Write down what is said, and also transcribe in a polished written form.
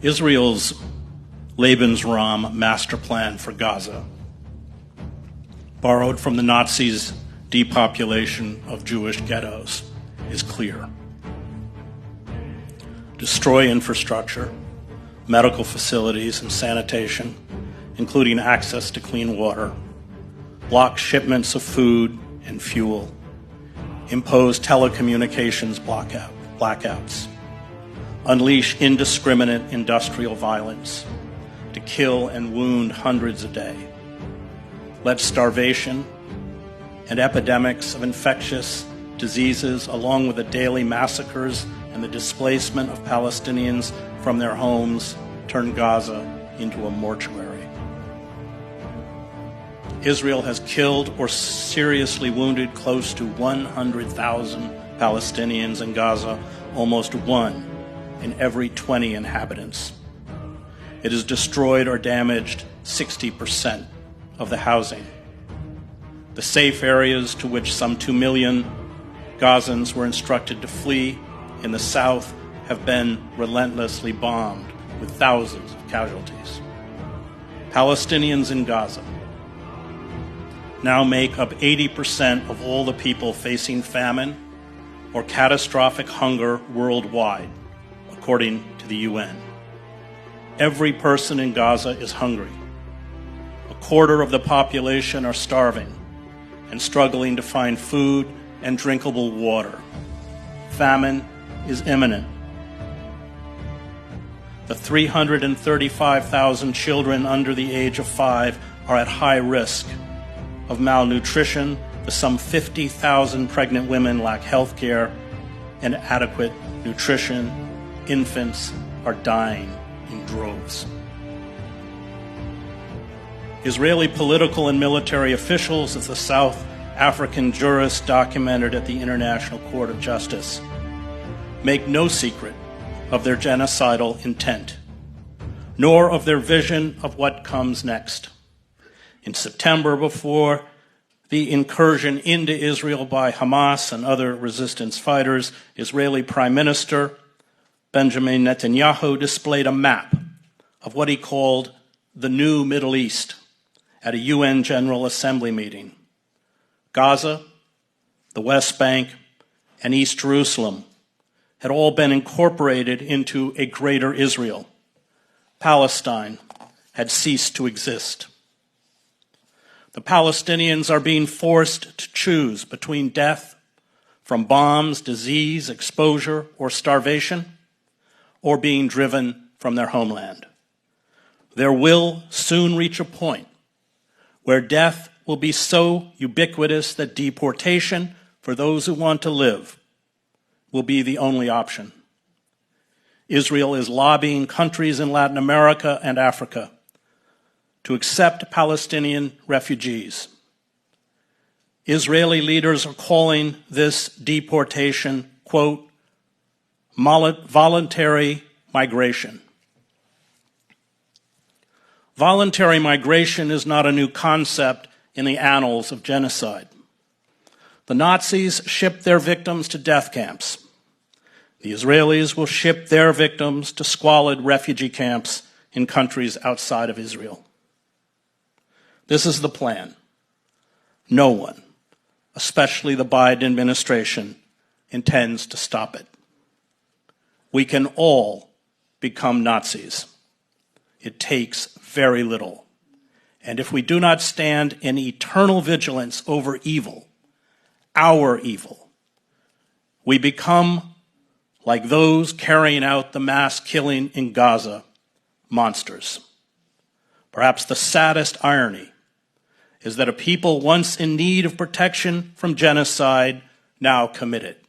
Israel's Lebensraum master plan for Gaza, borrowed from the Nazis' depopulation of Jewish ghettos, is clear. Destroy infrastructure, medical facilities, and sanitation, including access to clean water, block shipments of food and fuel, impose telecommunications blackouts, unleash indiscriminate industrial violence to kill and wound hundreds a day, let starvation and epidemics of infectious diseases, along with the daily massacres and the displacement of Palestinians from their homes, turn Gaza into a mortuary. Israel has killed or seriously wounded close to 100,000 Palestinians in Gaza, almost 1 in every 20 inhabitants. It has destroyed or damaged 60% of the housing. The safe areas to which some 2 million Gazans were instructed to flee in the south have been relentlessly bombed with thousands of casualties. Palestinians in Gaza now make up 80% of all the people facing famine or catastrophic hunger worldwide, according to the UN. Every person in Gaza is hungry. A quarter of the population are starving and struggling to find food and drinkable water. Famine is imminent. The 335,000 children under the age of 5 are at high risk of malnutrition. The some 50,000 pregnant women lack health care and adequate nutrition. Infants are dying in droves. Israeli political and military officials, as the South African jurists documented at the International Court of Justice, make no secret of their genocidal intent, nor of their vision of what comes next. In September, before the incursion into Israel by Hamas and other resistance fighters, Israeli Prime Minister Benjamin Netanyahu displayed a map of what he called the new Middle East at a UN General Assembly meeting. Gaza, the West Bank, and East Jerusalem had all been incorporated into a greater Israel. Palestine had ceased to exist. The Palestinians are being forced to choose between death from bombs, disease, exposure, or starvation, or being driven from their homeland. There will soon reach a point where death will be so ubiquitous that deportation for those who want to live will be the only option. Israel is lobbying countries in Latin America and Africa to accept Palestinian refugees. Israeli leaders are calling this deportation, quote, voluntary migration. Voluntary migration is not a new concept in the annals of genocide. The Nazis shipped their victims to death camps. The Israelis will ship their victims to squalid refugee camps in countries outside of Israel. This is the plan. No one, especially the Biden administration, intends to stop it. We can all become Nazis. It takes very little. And if we do not stand in eternal vigilance over evil, our evil, we become, like those carrying out the mass killing in Gaza, monsters. Perhaps the saddest irony is that a people once in need of protection from genocide now commit it.